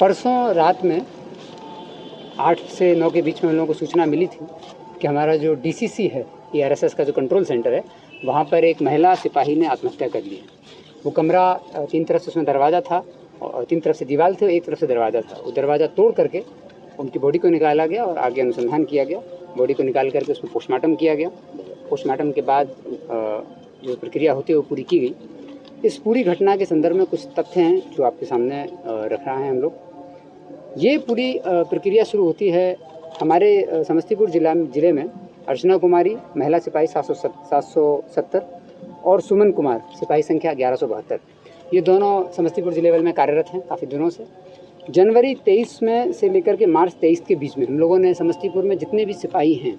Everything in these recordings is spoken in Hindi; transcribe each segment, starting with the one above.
परसों रात में 8 से 9 के बीच में हम लोगों को सूचना मिली थी कि हमारा जो डीसीसी है, ये आरएसएस का जो कंट्रोल सेंटर है, वहाँ पर एक महिला सिपाही ने आत्महत्या कर ली है। वो कमरा 3 तरफ से उसमें दरवाज़ा था और 3 तरफ से दीवार थे और 1 तरफ से दरवाज़ा था। वो दरवाज़ा तोड़ करके उनकी बॉडी को निकाला गया और आगे अनुसंधान किया गया। बॉडी को निकाल करके उसमें पोस्टमार्टम किया गया। पोस्टमार्टम के बाद जो प्रक्रिया होती है वो पूरी की गई। इस पूरी घटना के संदर्भ में कुछ तथ्य हैं जो आपके सामने रख रहे हैं हम लोग। ये पूरी प्रक्रिया शुरू होती है हमारे समस्तीपुर जिले में अर्चना कुमारी महिला सिपाही 770 और सुमन कुमार सिपाही संख्या 1172, ये दोनों समस्तीपुर जिले में कार्यरत हैं काफ़ी दिनों से। जनवरी 23 में से लेकर के मार्च 23 के बीच में हम लोगों ने समस्तीपुर में जितने भी सिपाही हैं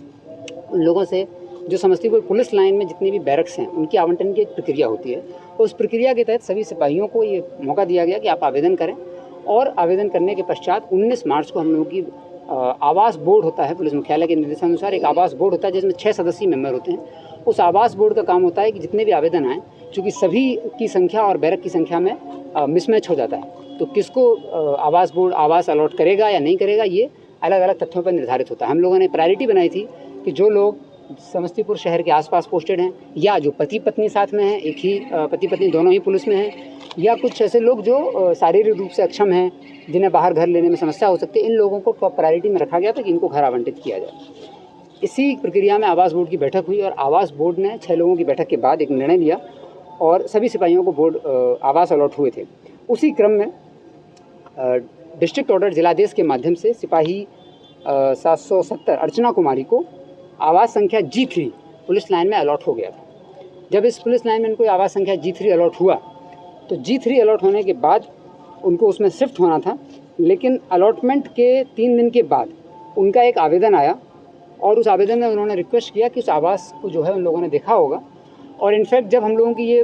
उन लोगों से, जो समस्तीपुर पुलिस लाइन में जितने भी बैरक्स हैं उनकी आवंटन की एक प्रक्रिया होती है। उस प्रक्रिया के तहत सभी सिपाहियों को ये मौका दिया गया कि आप आवेदन करें और आवेदन करने के पश्चात 19 मार्च को हम लोगों की आवास बोर्ड होता है, पुलिस मुख्यालय के निर्देशानुसार एक आवास बोर्ड होता है जिसमें 6 सदस्यीय मेंबर होते हैं। उस आवास बोर्ड का काम होता है कि जितने भी आवेदन आए, चूँकि सभी की संख्या और बैरक की संख्या में मिसमैच हो जाता है, तो किसको आवास बोर्ड आवास अलॉट करेगा या नहीं करेगा, ये अलग अलग तथ्यों पर निर्धारित होता है। हम लोगों ने प्रायोरिटी बनाई थी कि जो लोग समस्तीपुर शहर के आसपास पोस्टेड हैं या जो पति पत्नी साथ में हैं, एक ही पति पत्नी दोनों ही पुलिस में हैं, या कुछ ऐसे लोग जो शारीरिक रूप से अक्षम हैं, जिन्हें बाहर घर लेने में समस्या हो सकती है, इन लोगों को टॉप प्रायोरिटी में रखा गया था कि इनको घर आवंटित किया जाए। इसी प्रक्रिया में आवास बोर्ड की बैठक हुई और आवास बोर्ड ने 6 लोगों की बैठक के बाद एक निर्णय लिया और सभी सिपाहियों को बोर्ड आवास अलॉट हुए थे। उसी क्रम में डिस्ट्रिक्ट ऑर्डर जिलादेश के माध्यम से सिपाही 770 अर्चना कुमारी को आवास संख्या G3 पुलिस लाइन में अलॉट हो गया था। जब इस पुलिस लाइन में इनको आवास संख्या G3 अलॉट हुआ तो G3 अलॉट होने के बाद उनको उसमें शिफ्ट होना था, लेकिन अलॉटमेंट के 3 दिन के बाद उनका एक आवेदन आया और उस आवेदन में उन्होंने रिक्वेस्ट किया कि उस आवास को जो है उन लोगों ने देखा होगा। और इनफैक्ट जब हम लोगों की ये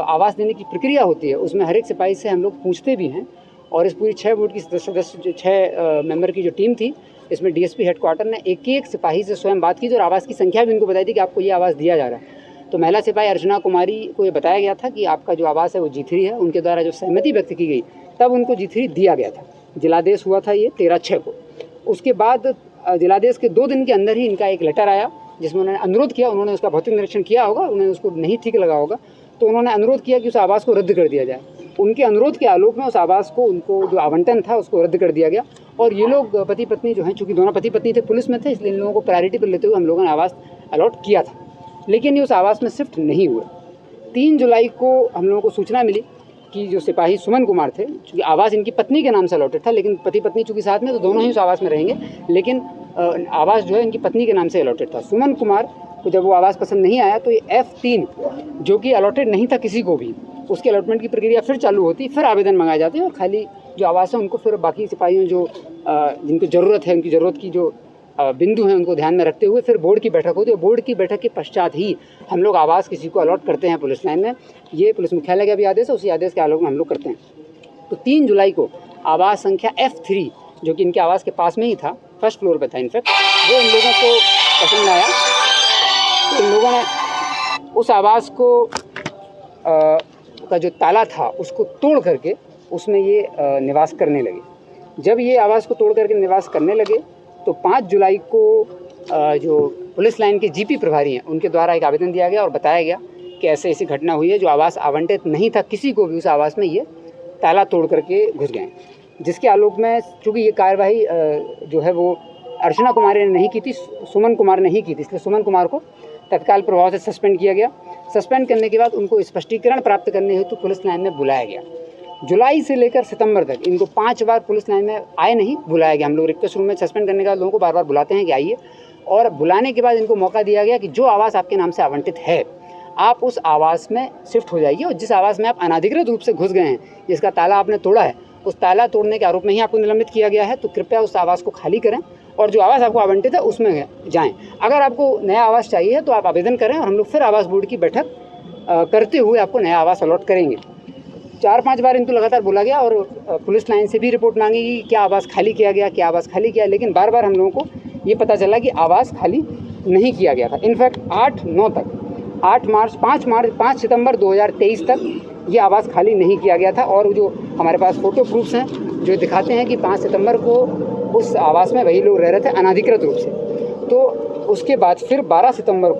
आवास देने की प्रक्रिया होती है उसमें हर एक सिपाही से हम लोग पूछते भी हैं और इस पूरी 6 बोर्ड की सदस्य 6 मेंबर की जो टीम थी, इसमें डीएसपी हेडक्वार्टर ने एक सिपाही से स्वयं बात की और आवास की संख्या भी उनको बताई थी कि आपको ये आवास दिया जा रहा है। तो महिला सिपाही अर्चना कुमारी को ये बताया गया था कि आपका जो आवास है वो G3 है। उनके द्वारा जो सहमति व्यक्त की गई तब उनको G3 दिया गया था। जिलादेश हुआ था ये 13/6 को। उसके बाद जिलादेश के 2 दिन के अंदर ही इनका एक लेटर आया जिसमें उन्होंने अनुरोध किया, उन्होंने उसका भौतिक निरीक्षण किया होगा, उन्होंने उसको नहीं ठीक लगा होगा, तो उन्होंने अनुरोध किया कि उस आवास को रद्द कर दिया जाए। उनके अनुरोध के आलोक में उस आवास को, उनको जो आवंटन था उसको रद्द कर दिया गया। और ये लोग पति पत्नी जो हैं, चूँकि दोनों पति पत्नी थे, पुलिस में थे, इसलिए इन लोगों को प्रायोरिटी पर लेते हुए हम लोगों ने आवास अलॉट किया था, लेकिन ये उस आवास में शिफ्ट नहीं हुए। 3 जुलाई को हम लोगों को सूचना मिली कि जो सिपाही सुमन कुमार थे, चूँकि आवास इनकी पत्नी के नाम से अलॉटेड था, लेकिन पति पत्नी चूँकि साथ में, तो दोनों ही उस आवास में रहेंगे, लेकिन आवास जो है इनकी पत्नी के नाम से अलॉटेड था। सुमन कुमार को जब वो आवास पसंद नहीं आया तो ये F3 जो कि अलॉटेड नहीं था किसी को भी, उसके अलॉटमेंट की प्रक्रिया फिर चालू होती, फिर आवेदन मंगाए जाते हैं और खाली जो आवास है उनको फिर बाकी सिपाहियों जो जिनको ज़रूरत है, उनकी ज़रूरत की जो बिंदु हैं उनको ध्यान में रखते हुए फिर बोर्ड की बैठक होती है। बोर्ड की बैठक के पश्चात ही हम लोग आवास किसी को अलॉट करते हैं पुलिस लाइन में। ये पुलिस मुख्यालय का भी आदेश है, उसी आदेश के आलोक में हम लोग करते हैं। तो 3 जुलाई को आवास संख्या F3 जो कि इनके आवास के पास में ही था, फर्स्ट फ्लोर पे था इनफैक्ट, वो इन लोगों को पसंद आया। तो इन लोगों ने उस आवास को का जो ताला था उसको तोड़ करके उसमें ये निवास करने लगे। जब ये आवास को तोड़ करके निवास करने लगे तो 5 जुलाई को जो पुलिस लाइन के जीपी प्रभारी हैं उनके द्वारा एक आवेदन दिया गया और बताया गया कि ऐसी घटना हुई है, जो आवास आवंटित नहीं था किसी को भी, उस आवास में ये ताला तोड़ करके घुस गए। जिसके आलोक में चूँकि ये कार्रवाई जो है वो अर्चना कुमारी ने नहीं की थी, सुमन कुमार ने ही की थी, इसलिए सुमन कुमार को तत्काल प्रभाव से सस्पेंड किया गया। सस्पेंड करने के बाद उनको स्पष्टीकरण प्राप्त करने हेतु पुलिस लाइन में बुलाया गया। जुलाई से लेकर सितंबर तक इनको 5 बार पुलिस लाइन में आए नहीं, बुलाया गया। हम लोग रिक्वेस्ट रूम में सस्पेंड करने के बाद लोगों को बार बार बुलाते हैं कि आइए, और बुलाने के बाद इनको मौका दिया गया कि जो आवास आपके नाम से आवंटित है आप उस आवास में शिफ्ट हो जाइए, और जिस आवास में आप अनाधिकृत रूप से घुस गए हैं, जिसका ताला आपने तोड़ा है, उस ताला तोड़ने के आरोप में ही आपको निलंबित किया गया है, तो कृपया उस आवास को खाली करें और जो आवास आपको आवंटित है उसमें जाएं। अगर आपको नया आवास चाहिए तो आप आवेदन करें और हम लोग फिर आवास बोर्ड की बैठक करते हुए आपको नया आवास अलॉट करेंगे। 4-5 बार इनको लगातार बोला गया और पुलिस लाइन से भी रिपोर्ट मांगी कि क्या आवास खाली किया गया, क्या आवास खाली किया, लेकिन बार बार हम लोगों को ये पता चला कि आवास खाली नहीं किया गया था। इनफैक्ट 8-9 तक, 5 सितंबर 2023 तक ये आवास खाली नहीं किया गया था। और जो हमारे पास फ़ोटो प्रूफ्स हैं जो दिखाते हैं कि 5 सितंबर को उस आवास में वही लोग रह रहे थे अनाधिकृत रूप से। तो उसके बाद फिर 5 सितंबर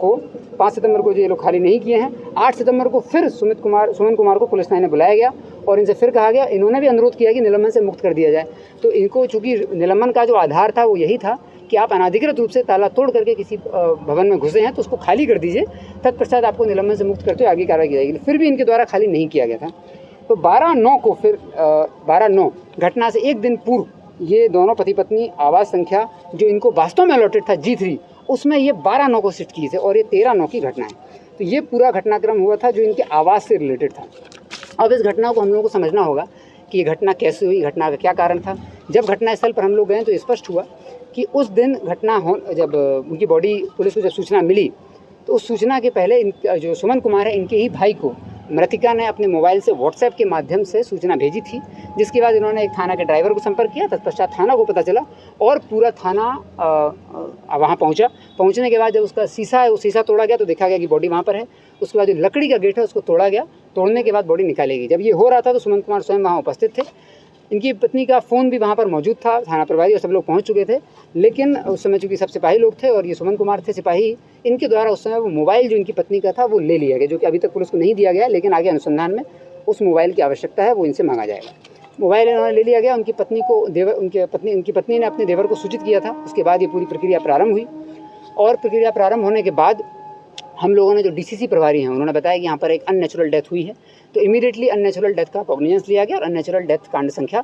को जो ये लोग खाली नहीं किए हैं, 8 सितंबर को फिर सुमन कुमार को पुलिस थाने बुलाया गया और इनसे फिर कहा गया, इन्होंने भी अनुरोध किया कि निलंबन से मुक्त कर दिया जाए। तो इनको चूँकि निलंबन का जो आधार था वो यही था कि आप अनाधिकृत रूप से ताला तोड़ करके किसी भवन में घुसे हैं तो उसको खाली कर दीजिए, तत्पश्चात आपको निलंबन से मुक्त करते हुए आगे कार्रवाई की जाएगी। फिर भी इनके द्वारा खाली नहीं किया गया था। तो 12/9 को फिर 12/9 घटना से एक दिन पूर्व ये दोनों पति पत्नी आवास संख्या जो इनको वास्तव में अलॉटेड था G3, उसमें ये 12/9 को शिफ्ट किए थे और ये 13/9 की घटना है। तो ये पूरा घटनाक्रम हुआ था जो इनके आवास से रिलेटेड था। अब इस घटना को हम लोगों को समझना होगा कि ये घटना कैसे हुई, घटना का क्या कारण था। जब घटनास्थल पर हम लोग गए तो स्पष्ट हुआ कि उस दिन जब उनकी बॉडी पुलिस को जब सूचना मिली तो उस सूचना के पहले जो सुमन कुमार है इनके ही भाई को मृतिका ने अपने मोबाइल से व्हाट्सएप के माध्यम से सूचना भेजी थी, जिसके बाद इन्होंने एक थाना के ड्राइवर को संपर्क किया। तत्पश्चात थाना को पता चला और पूरा थाना वहाँ पहुँचा। पहुँचने के बाद जब उसका शीशा तोड़ा गया तो देखा गया कि बॉडी वहाँ पर है। उसके बाद जो लकड़ी का गेट है उसको तोड़ा गया। तोड़ने के बाद बॉडी निकाली गई। जब ये हो रहा था तो सुमन कुमार स्वयं वहाँ उपस्थित थे। इनकी पत्नी का फ़ोन भी वहाँ पर मौजूद था। थाना प्रभारी और सब लोग पहुँच चुके थे, लेकिन उस समय चूँकि सब सिपाही लोग थे और ये सुमन कुमार थे सिपाही, इनके द्वारा उस समय वो मोबाइल जो इनकी पत्नी का था वो ले लिया गया, जो कि अभी तक पुलिस को नहीं दिया गया, लेकिन आगे अनुसंधान में उस मोबाइल की आवश्यकता है, वो इनसे मांगा जाएगा। मोबाइल इन्होंने ले लिया गया। उनकी पत्नी ने अपने देवर को सूचित किया था। उसके बाद ये पूरी प्रक्रिया प्रारंभ हुई और प्रक्रिया प्रारंभ होने के बाद हम लोगों ने जो DCC प्रभारी हैं उन्होंने बताया कि यहाँ पर एक अननेचुरल डेथ हुई है। तो इमीडिएटली अननेचुरल डेथ का कॉग्निजेंस लिया गया और अननेचुरल डेथ कांड संख्या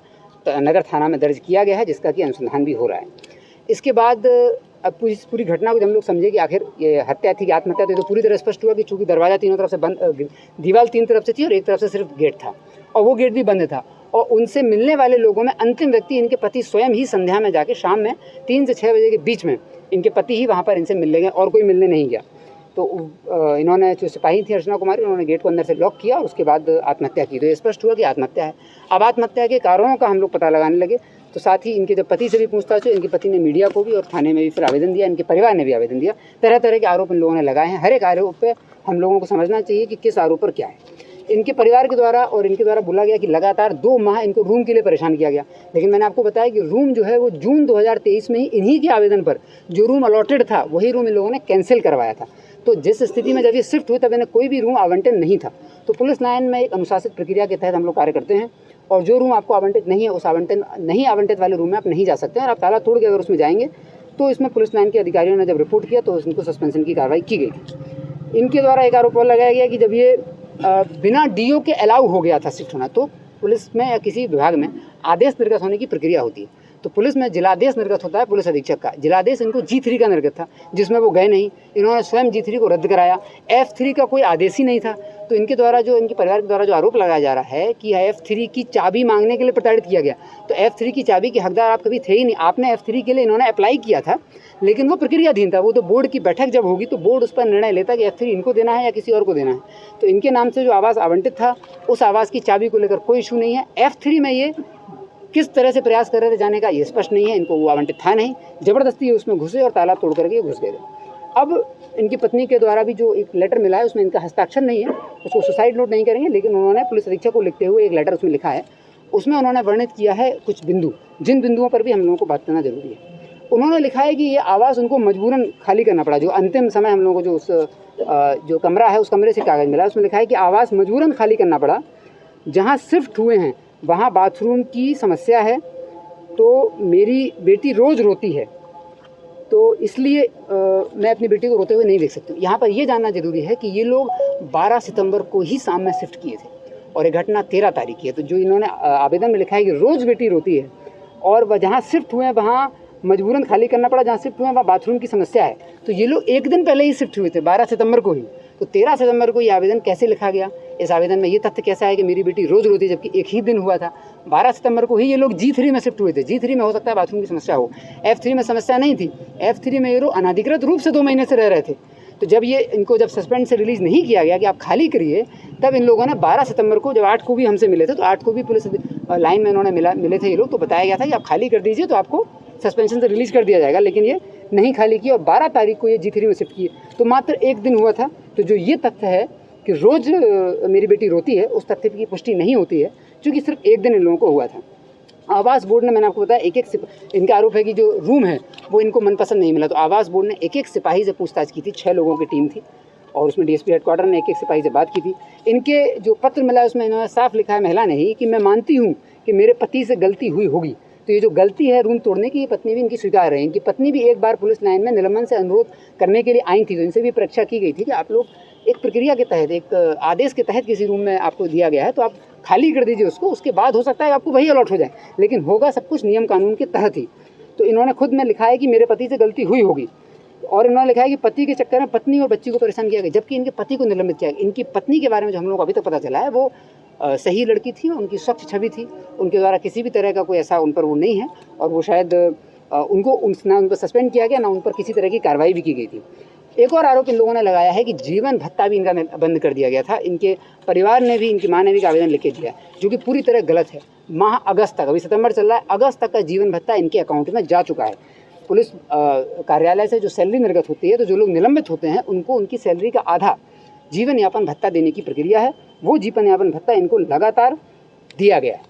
नगर थाना में दर्ज किया गया है, जिसका कि अनुसंधान भी हो रहा है। इसके बाद अब पूरी घटना को जब हम लोग समझे कि आखिर ये हत्या थी कि आत्महत्या थी, तो पूरी तरह स्पष्ट हुआ कि चूँकि दरवाज़ा तीनों तरफ से बंद, दीवार 3 तरफ से थी और एक तरफ से सिर्फ गेट था और वो गेट भी बंद था। और उनसे मिलने वाले लोगों में अंतिम व्यक्ति इनके पति स्वयं ही संध्या में जाके शाम में 3 से 6 बजे के बीच में इनके पति ही वहाँ पर इनसे मिलने गए और कोई मिलने नहीं गया। तो इन्होंने जो सिपाही थी अर्चना कुमारी, उन्होंने गेट को अंदर से लॉक किया और उसके बाद आत्महत्या की। तो ये स्पष्ट हुआ कि आत्महत्या है। अब आत्महत्या के कारणों का हम लोग पता लगाने लगे, तो साथ ही इनके जब पति से भी पूछताछ हुई, इनके पति ने मीडिया को भी और थाने में भी फिर आवेदन दिया, इनके परिवार ने भी आवेदन दिया। तरह तरह के आरोप इन लोगों ने लगाए हैं। हर एक आरोप पे हम लोगों को समझना चाहिए कि किस आरोप पर क्या है। इनके परिवार के द्वारा और इनके द्वारा बोला गया कि लगातार 2 माह इनको रूम के लिए परेशान किया गया, लेकिन मैंने आपको बताया कि रूम जो है वो जून 2023 में ही इन्हीं के आवेदन पर जो रूम अलॉटेड था वही रूम इन लोगों ने कैंसिल करवाया था। तो जिस स्थिति में जब ये शिफ्ट हुए तब इन्हें कोई भी रूम आवंटन नहीं था। तो पुलिस लाइन में एक अनुशासित प्रक्रिया के तहत हम लोग कार्य करते हैं और जो रूम आपको आवंटित नहीं है उस नहीं आवंटित वाले रूम में आप नहीं जा सकते हैं और आप ताला तोड़ के अगर उसमें जाएंगे तो इसमें पुलिस लाइन के अधिकारियों ने जब रिपोर्ट किया तो इनको सस्पेंशन की कार्रवाई की गई थी। इनके द्वारा एक आरोप और लगाया गया कि जब ये बिना DO के अलाउ हो गया था शिफ्ट होना, तो पुलिस में या किसी विभाग में आदेश निर्गत होने की प्रक्रिया होती है। तो पुलिस में जिलादेश निर्गत होता है पुलिस अधीक्षक का। जिलादेश इनको G3 का निर्गत था, जिसमें वो गए नहीं। इन्होंने स्वयं G3 को रद्द कराया। F3 का कोई आदेश ही नहीं था। तो इनके द्वारा इनके परिवार के द्वारा जो आरोप लगाया जा रहा है कि F3 की चाबी मांगने के लिए प्रताड़ित किया गया, तो F3 की चाबी के हकदार आप कभी थे ही नहीं। आपने F3 के लिए इन्होंने अप्लाई किया था, लेकिन वो प्रक्रियाधीन था। वो तो बोर्ड की बैठक जब होगी तो बोर्ड उस पर निर्णय लेता कि F3 इनको देना है या किसी और को देना है। तो इनके नाम से जो आवास आवंटित था उस आवास की चाबी को लेकर कोई इशू नहीं है। F3 में ये किस तरह से प्रयास कर रहे थे जाने का ये स्पष्ट नहीं है। इनको वो आवंटित था नहीं, ज़बरदस्ती उसमें घुसे और ताला तोड़ करके घुस गए थे। अब इनकी पत्नी के द्वारा भी जो एक लेटर मिला है उसमें इनका हस्ताक्षर नहीं है, उसको सुसाइड नोट नहीं करेंगे, लेकिन उन्होंने पुलिस अधीक्षक को लिखते हुए एक लेटर उसमें लिखा है। उसमें उन्होंने वर्णित किया है कुछ बिंदु, जिन बिंदुओं पर भी हम लोगों को बात करना जरूरी है। उन्होंने लिखा है कि ये आवास उनको मजबूरन खाली करना पड़ा। जो अंतिम समय हम लोगों को जो कमरा है उस कमरे से कागज़ मिला, उसमें लिखा है कि आवास मजबूरन खाली करना पड़ा। जहाँ शिफ्ट हुए हैं वहाँ बाथरूम की समस्या है, तो मेरी बेटी रोज़ रोती है, तो इसलिए मैं अपनी बेटी को रोते हुए नहीं देख सकती। यहाँ पर ये जानना जरूरी है कि ये लोग 12 सितंबर को ही शाम में शिफ्ट किए थे और ये घटना 13 तारीख की है। तो जो इन्होंने आवेदन में लिखा है कि रोज़ बेटी रोती है और वह जहाँ शिफ्ट हुए हैं वहाँ मजबूरन खाली करना पड़ा, जहाँ शिफ्ट हुए हैं वहाँ बाथरूम की समस्या है, तो ये लोग एक दिन पहले ही शिफ्ट हुए थे, 12 सितंबर को ही। तो 13 सितंबर को ये आवेदन कैसे लिखा गया, इस आवेदन में ये तथ्य कैसा है कि मेरी बेटी रोज़ रोती है, जबकि एक ही दिन हुआ था। 12 सितंबर को ही ये लोग G3 में शिफ्ट हुए थे। G3 में हो सकता है बाथरूम की समस्या हो, F3 में समस्या नहीं थी। F3 में ये लोग अनाधिकृत रूप से 2 महीने से रह रहे थे। तो जब इनको सस्पेंड से रिलीज़ नहीं किया गया कि आप खाली करिए, तब इन लोगों ने 12 सितंबर को, जब 8 को भी हमसे मिले थे, तो 8 को भी पुलिस लाइन में इन्होंने मिले थे ये लोग, तो बताया गया था कि आप खाली कर दीजिए तो आपको सस्पेंशन से रिलीज़ कर दिया जाएगा, लेकिन ये नहीं खाली किया और 12 तारीख को ये G3 में शिफ्ट किए। तो मात्र एक दिन हुआ था। तो जो ये तथ्य है कि रोज़ मेरी बेटी रोती है, उस तथ्य की पुष्टि नहीं होती है, क्योंकि सिर्फ एक दिन इन लोगों को हुआ था। आवास बोर्ड ने, मैंने आपको बताया, एक इनका आरोप है कि जो रूम है वो इनको मनपसंद नहीं मिला, तो आवास बोर्ड ने एक सिपाही से पूछताछ की थी। 6 लोगों की टीम थी और उसमें डीएसपी हेडक्वार्टर ने एक सिपाही से बात की थी। इनके जो पत्र मिला है उसमें इन्होंने साफ लिखा है, महिला ने ही, कि मैं मानती हूँ कि मेरे पति से गलती हुई होगी। तो ये जो गलती है रूम तोड़ने की, ये पत्नी भी इनकी स्वीकार है। इनकी पत्नी भी एक बार पुलिस लाइन में निलंबन से अनुरोध करने के लिए आई थी, तो इनसे भी परीक्षा की गई थी कि आप लोग एक प्रक्रिया के तहत, एक आदेश के तहत किसी रूम में आपको दिया गया है तो आप खाली कर दीजिए उसको, उसके बाद हो सकता है आपको वही अलॉट हो जाए, लेकिन होगा सब कुछ नियम कानून के तहत ही। तो इन्होंने खुद में लिखा है कि मेरे पति से गलती हुई होगी, और इन्होंने लिखा है कि पति के चक्कर में पत्नी और बच्ची को परेशान किया गया, जबकि इनके पति को निलंबित किया गया। इनकी पत्नी के बारे में जो हम लोगों को अभी तक पता चला है वो सही लड़की थी, उनकी स्वच्छ छवि थी, उनके द्वारा किसी भी तरह का कोई ऐसा उन पर वो नहीं है, और वो शायद उनको ना उनको सस्पेंड किया गया, ना उन पर किसी तरह की कार्रवाई भी की गई थी। एक और आरोप इन लोगों ने लगाया है कि जीवन भत्ता भी इनका बंद कर दिया गया था। इनके परिवार ने भी, इनकी माँ ने भी आवेदन लिख के दिया, जो कि पूरी तरह गलत है। माह अगस्त तक, अभी सितंबर चल रहा है, अगस्त तक का जीवन भत्ता इनके अकाउंट में जा चुका है। पुलिस कार्यालय से जो सैलरी निर्गत होती है, तो जो लोग निलंबित होते हैं उनको उनकी सैलरी का आधा जीवन यापन भत्ता देने की प्रक्रिया है। वो जीवन यापन भत्ता इनको लगातार दिया गया है।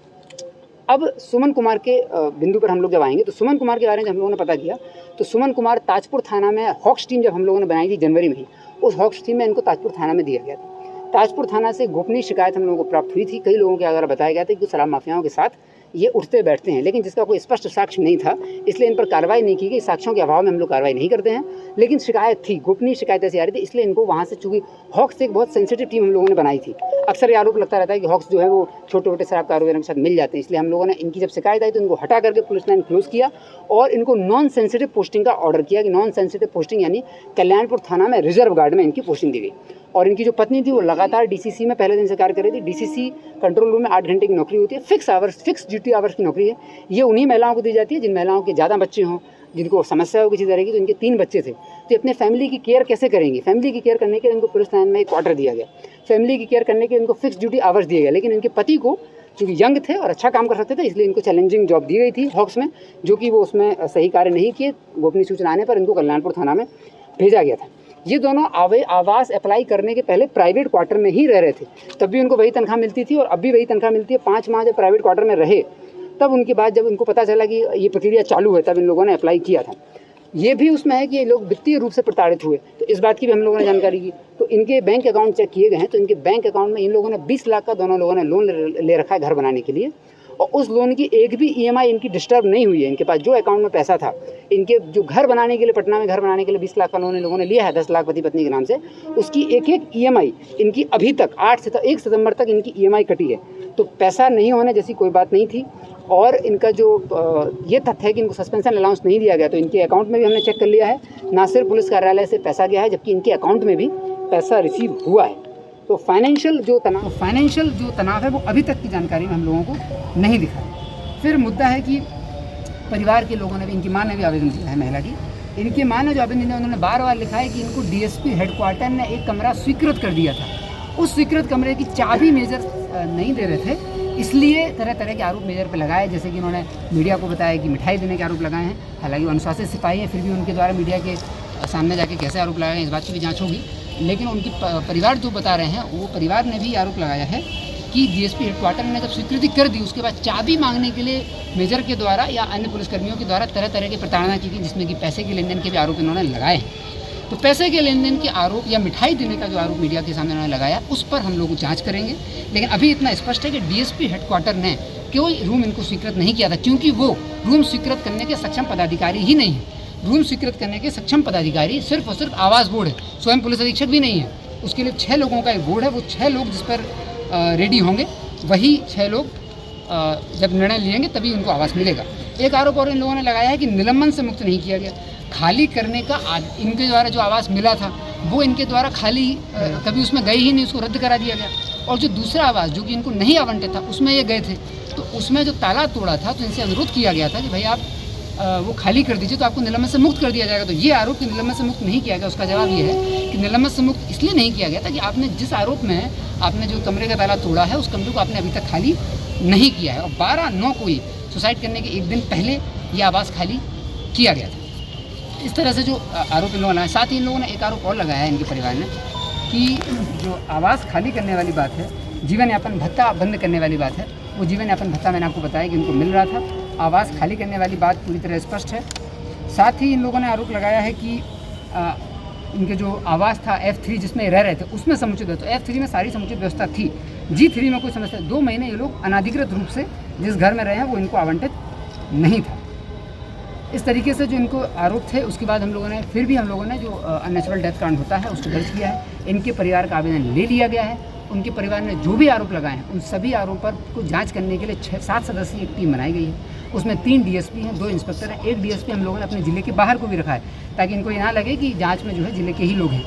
अब सुमन कुमार के बिंदु पर हम लोग जब आएंगे, तो सुमन कुमार के बारे में हम लोगों ने पता किया, तो सुमन कुमार ताजपुर थाना में हॉक्स टीम जब हम लोगों ने बनाई थी जनवरी में ही, उस हॉक्स टीम में इनको ताजपुर थाना में दिया गया था। ताजपुर थाना से गोपनीय शिकायत हम लोगों को प्राप्त हुई थी। कई लोगों के द्वारा बताया गया था कि शराब माफियाओं के साथ ये उठते बैठते हैं, लेकिन जिसका कोई स्पष्ट साक्ष्य नहीं था, इसलिए इन पर कार्रवाई नहीं की गई। साक्ष्यों के अभाव में हम लोग कार्रवाई नहीं करते हैं, लेकिन शिकायत थी, गोपनीय शिकायत ऐसी आ रही थी, इसलिए इनको वहाँ से, चूँकि हॉक्स एक बहुत सेंसिटिव टीम हम लोगों ने बनाई थी। अक्सर ये आरोप लगता रहता है कि हॉक्स जो है वो छोटे छोटे शराब कारोबारियों के साथ मिल जाते हैं, इसलिए हम लोगों ने इनकी जब शिकायत आई तो इनको हटा करके पुलिस लाइन क्लोज किया और इनको नॉन सेंसिटिव पोस्टिंग का ऑर्डर किया, कि नॉन सेंसिटिव पोस्टिंग यानी कल्याणपुर थाना में रिजर्व गार्ड में इनकी पोस्टिंग दी गई। और इनकी जो पत्नी थी वो लगातार डीसीसी में पहले दिन से कार्य कर रही थी। डीसीसी कंट्रोल रूम में 8 घंटे की नौकरी होती है, फिक्स ड्यूटी आवर्स की नौकरी है। ये उन्हीं महिलाओं को दी जाती है जिन महिलाओं के ज़्यादा बच्चे हों, जिनको समस्या हो किसी तरह की। तो इनके 3 बच्चे थे, तो अपने फैमिली की केयर कैसे करेंगे? फैमिली की केयर करने के लिए इनको पुलिस लाइन में एक क्वार्टर दिया गया, फैमिली की केयर करने के इनको फिक्स ड्यूटी आवर्स दिए गए। लेकिन इनके पति को, चूँकि यंग थे और अच्छा काम कर सकते थे, इसलिए इनको चैलेंजिंग जॉब दी गई थी हॉक्स में, जो कि वो उसमें सही कार्य नहीं किए। गोपनीय सूचना आने पर इनको कल्याणपुर थाना में भेजा गया था। ये दोनों आवास अप्लाई करने के पहले प्राइवेट क्वार्टर में ही रह रहे थे, तब भी उनको वही तनख्वाह मिलती थी और अब भी वही तनख्वाह मिलती है। 5 माह जब प्राइवेट क्वार्टर में रहे, तब उनके बाद जब उनको पता चला कि ये प्रक्रिया चालू है, तब इन लोगों ने अप्लाई किया था। ये भी उसमें है कि ये लोग वित्तीय रूप से प्रताड़ित हुए, तो इस बात की भी हम लोगों ने जानकारी की। तो इनके बैंक अकाउंट चेक किए गए हैं, तो इनके बैंक अकाउंट में इन लोगों ने 20 लाख का, दोनों लोगों ने लोन ले रखा है घर बनाने के लिए, और उस लोन की एक भी ईएमआई इनकी डिस्टर्ब नहीं हुई है। इनके पास जो अकाउंट में पैसा था, इनके जो घर बनाने के लिए, पटना में घर बनाने के लिए 20 लाख का लोन इन लोगों ने लिया है, 10 लाख पति पत्नी के नाम से, उसकी एक ईएमआई इनकी अभी तक 1 सितंबर तक इनकी ईएमआई कटी है। तो पैसा नहीं होने जैसी कोई बात नहीं थी। और इनका जो ये तथ्य है कि इनको सस्पेंशन अलाउंस नहीं दिया गया, तो इनके अकाउंट में भी हमने चेक कर लिया है, ना सिर्फ पुलिस कार्यालय से पैसा गया है, जबकि इनके अकाउंट में भी पैसा रिसीव हुआ है। तो फाइनेंशियल जो तनाव है वो अभी तक की जानकारी में हम लोगों को नहीं दिखा। फिर मुद्दा है कि परिवार के लोगों ने भी, इनकी माँ ने भी आवेदन दिया है, महिला की, इनकी माँ ने जो आवेदन दिया, उन्होंने बार लिखा है कि इनको डीएसपी हेडक्वार्टर ने एक कमरा स्वीकृत कर दिया था। उस स्वीकृत कमरे की चाबी मेजर नहीं दे रहे थे, इसलिए तरह तरह के आरोप मेजर पे लगाए। जैसे कि उन्होंने मीडिया को बताया कि मिठाई देने के आरोप लगाए हैं। हालांकि वो अनुशासित सिपाही हैं, फिर भी उनके द्वारा मीडिया के सामने जाके कैसे आरोप लगाए हैं, इस बात की भी जाँच होगी। लेकिन उनकी परिवार जो बता रहे हैं, वो परिवार ने भी आरोप लगाया है कि डीएसपी हेडक्वार्टर ने जब स्वीकृति कर दी, उसके बाद चाबी मांगने के लिए मेजर के द्वारा या अन्य पुलिसकर्मियों के द्वारा तरह तरह की प्रताड़ना की गई, जिसमें कि पैसे के लेन देन के भी आरोप इन्होंने लगाए हैं। तो पैसे के लेन देन के आरोप या मिठाई देने का जो आरोप मीडिया के सामने उन्होंने लगाया, उस पर हम लोग जांच करेंगे। लेकिन अभी इतना स्पष्ट है कि डीएसपी हेडक्वार्टर ने कोई रूम इनको स्वीकृत नहीं किया था, क्योंकि वो रूम स्वीकृत करने के सक्षम पदाधिकारी ही नहीं है। रूम स्वीकृत करने के सक्षम पदाधिकारी सिर्फ और सिर्फ आवास बोर्ड है, स्वयं पुलिस अधीक्षक भी नहीं है। उसके लिए 6 लोगों का एक बोर्ड है, वो 6 लोग जिस पर रेडी होंगे, वही 6 लोग जब निर्णय लेंगे तभी उनको आवास मिलेगा। एक आरोप और इन लोगों ने लगाया है कि निलंबन से मुक्त नहीं किया गया। खाली करने का इनके द्वारा जो आवास मिला था, वो इनके द्वारा खाली कभी उसमें गए ही नहीं, उसको रद्द करा दिया गया। और जो दूसरा आवास जो कि इनको नहीं आवंटित था, उसमें ये गए थे, तो उसमें जो ताला तोड़ा था, तो इनसे अनुरोध किया गया था कि भाई आप वो खाली कर दीजिए, तो आपको निलंबन से मुक्त कर दिया जाएगा। तो ये आरोप कि निलंबन से मुक्त नहीं किया गया, उसका जवाब ये है कि निलंबन से मुक्त इसलिए नहीं किया गया था कि आपने जिस आरोप में आपने जो कमरे का ताला तोड़ा है, उस कमरे को आपने अभी तक खाली नहीं किया है। और 12/9 को ही सुसाइड करने के एक दिन पहले ये आवास खाली किया गया था। इस तरह से जो आरोप इन लोगों ने लगाया। साथ ही इन लोगों ने एक आरोप और लगाया है इनके परिवार ने कि जो आवास खाली करने वाली बात है, जीवन यापन भत्ता बंद करने वाली बात है, वो जीवन यापन भत्ता मैंने आपको बताया कि उनको मिल रहा था। आवास खाली करने वाली बात पूरी तरह स्पष्ट है। साथ ही इन लोगों ने आरोप लगाया है कि इनके जो आवास था F3 जिसमें रह रहे थे उसमें समुचित व्यवस्था, तो F3 में सारी समुचित व्यवस्था थी, G3 में कोई समस्या। 2 महीने ये लोग अनाधिकृत रूप से जिस घर में रहे हैं वो इनको आवंटित नहीं था। इस तरीके से जो इनको आरोप थे, उसके बाद हम लोगों ने जो अननेचुरल डेथ कांड होता है उसको दर्ज किया है। इनके परिवार का आवेदन ले लिया गया है। उनके परिवार ने जो भी आरोप लगाए हैं उन सभी आरोपों को जांच करने के लिए 7 सदस्यीय एक टीम बनाई गई है। उसमें 3 DSP हैं, 2 इंस्पेक्टर हैं, 1 DSP हम लोगों ने अपने ज़िले के बाहर को भी रखा है ताकि इनको ये ना लगे कि जांच में जो है ज़िले के ही लोग हैं।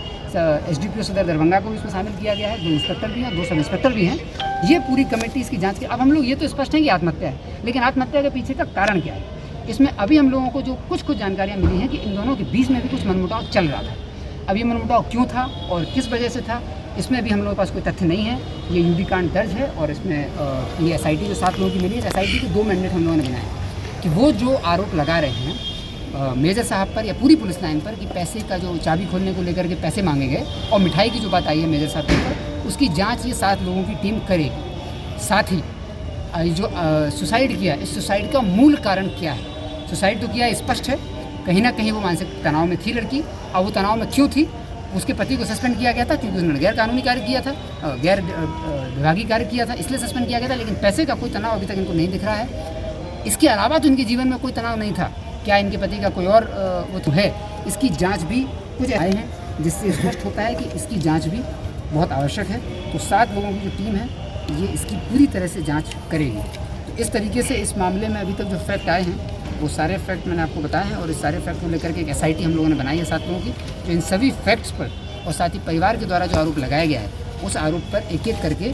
SDPO सदर दरभंगा को भी इसमें शामिल किया गया है, 2 इंस्पेक्टर भी हैं, 2 सब इंस्पेक्टर भी हैं। ये पूरी कमेटी इसकी जाँच की। अब हम लोग ये तो स्पष्ट है कि आत्महत्या है, लेकिन आत्महत्या के पीछे का कारण क्या है? इसमें अभी हम लोगों को जो कुछ जानकारियाँ मिली हैं कि इन दोनों के बीच में भी कुछ मनमुटाव चल रहा था। अब ये मनमुटाव क्यों था और किस वजह से था, इसमें भी हम लोगों के पास कोई तथ्य नहीं है। ये UD कांड दर्ज है और इसमें ये SIT जो 7 लोगों की मिली है, SIT के 2 मैंडेट हम लोगों ने बनाए कि वो जो आरोप लगा रहे हैं मेजर साहब पर या पूरी पुलिस लाइन पर कि पैसे का जो चाबी खोलने को लेकर के पैसे मांगे गए और मिठाई की जो बात आई है मेजर साहब के ऊपर, उसकी जाँच ये 7 लोगों की टीम करेगी। साथ ही जो सुसाइड किया, इस सुसाइड का मूल कारण क्या है? सुसाइड तो किया स्पष्ट है, कहीं ना कहीं वो मानसिक तनाव में थी लड़की। अब वो तनाव में क्यों थी? उसके पति को सस्पेंड किया गया था क्योंकि उसने गैर कानूनी कार्य किया था, गैर विभागीय कार्य किया था, इसलिए सस्पेंड किया गया था। लेकिन पैसे का कोई तनाव अभी तक इनको नहीं दिख रहा है। इसके अलावा तो इनके जीवन में कोई तनाव नहीं था। क्या इनके पति का कोई और वो तो है? इसकी जाँच भी कुछ आए हैं जिससे स्पष्ट होता है कि इसकी जाँच भी बहुत आवश्यक है। तो 7 लोगों की जो टीम है ये इसकी पूरी तरह से जाँच करेगी। तो इस तरीके से इस मामले में अभी तक जो फैक्ट आए हैं वो सारे फैक्ट मैंने आपको बताए हैं और इस सारे फैक्ट को लेकर के एक SIT हम लोगों ने बनाई है 7 लोगों की, जो इन सभी फैक्ट्स पर और साथ ही परिवार के द्वारा जो आरोप लगाया गया है उस आरोप पर एक एक करके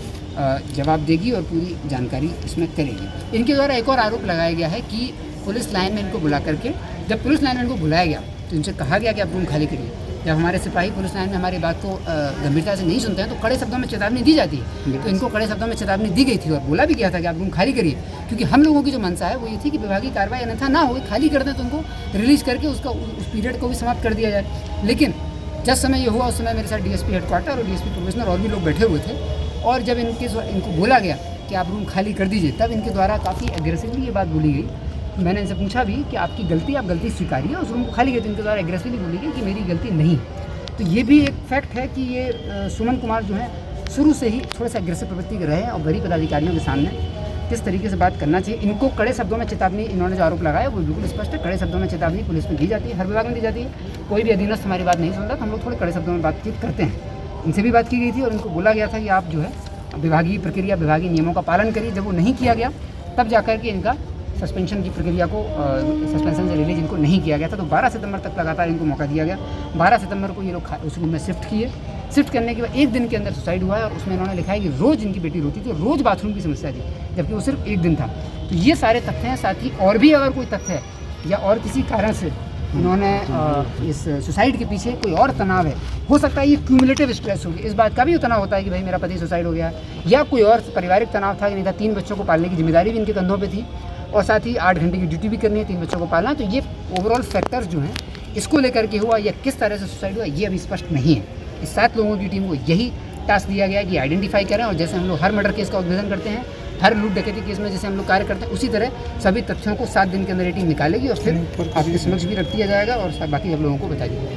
जवाब देगी और पूरी जानकारी इसमें करेगी। इनके द्वारा एक और आरोप लगाया गया है कि पुलिस लाइन में इनको बुला करके, जब पुलिस लाइन में इनको बुलाया गया तो इनसे कहा गया कि आप रूम खाली करिए। जब हमारे सिपाही पुलिस लाइन में हमारी बात को गंभीरता से नहीं सुनते हैं तो कड़े शब्दों में चेतावनी दी जाती है। तो इनको कड़े शब्दों में चेतावनी दी गई थी और बोला भी गया था कि आप रूम खाली करिए, क्योंकि हम लोगों की जो मंशा है वो ये थी कि विभागीय कार्रवाई अन्यथा ना हो, खाली कर दें तो उनको रिलीज करके उसका उस पीरियड को भी समाप्त कर दिया जाए। लेकिन जब समय ये हुआ उस समय मेरे साथ DSP हेडक्वार्टर और DSP प्रोफेशनल और भी लोग बैठे हुए थे और जब इनको बोला गया कि आप रूम खाली कर दीजिए तब इनके द्वारा काफ़ी एग्रेसिवली ये बात बोली गई। मैंने इनसे पूछा भी कि आपकी गलती, आप गलती स्वीकारिए, उस रूम को खाली कर। इनके द्वारा एग्रेसिवली बोली गई कि मेरी गलती नहीं। तो ये भी एक फैक्ट है कि ये सुमन कुमार जो है शुरू से ही थोड़े से एग्रेसिव प्रवृत्ति के रहे हैं और वरीय पदाधिकारियों के सामने किस तरीके से बात करना चाहिए। इनको कड़े शब्दों में चेतावनी, इन्होंने जो आरोप लगाया वो बिल्कुल स्पष्ट है। कड़े शब्दों में चेतावनी पुलिस में दी जाती है, हर विभाग में दी जाती है। कोई भी अधीनस्थ हमारी बात नहीं सुनता तो हम लोग थोड़े कड़े शब्दों में बातचीत करते हैं। इनसे भी बात की गई थी और इनको बोला गया था कि आप जो है विभागीय प्रक्रिया, विभागीय नियमों का पालन करिए। जब वो नहीं किया गया तब जाकर के इनका सस्पेंशन की प्रक्रिया को सस्पेंशन से रिलीज इनको नहीं किया गया था। तो 12 सितंबर तक लगातार इनको मौका दिया गया। 12 सितंबर को ये लोग उस रूम में शिफ्ट किए। शिफ्ट करने के बाद 1 दिन के अंदर सुसाइड हुआ है और उसमें इन्होंने लिखा है कि रोज़ इनकी बेटी रोती थी, रोज़ बाथरूम की समस्या थी, जबकि वो सिर्फ 1 दिन था। तो ये सारे तथ्य हैं। साथ ही और भी अगर कोई तथ्य है या और किसी कारण से उन्होंने इस सुसाइड के पीछे कोई और तनाव है, हो सकता है ये क्यूमुलेटिव स्ट्रेस होगी। इस बात का भी तनाव होता है कि भाई मेरा पति सुसाइड हो गया, या कोई और पारिवारिक तनाव था कि नहीं था। 3 बच्चों को पालने की जिम्मेदारी भी इनके कंधों पे थी और साथ ही 8 घंटे की ड्यूटी भी करनी है, 3 बच्चों को पालना। तो ये ओवरऑल फैक्टर्स जो हैं इसको लेकर के हुआ या किस तरह से सुसाइड हुआ ये अभी स्पष्ट नहीं है। इस 7 लोगों की टीम को यही टास्क दिया गया है कि आइडेंटिफाई करें और जैसे हम लोग हर मर्डर केस का उद्भेदन करते हैं, हर लूट डकैती केस में जैसे हम लोग कार्य करते हैं, उसी तरह सभी तथ्यों को 7 दिन के अंदर ये टीम निकालेगी और फिर आपके समक्ष भी रख दिया जाएगा और बाकी सब लोगों को बता दिया जाएगा।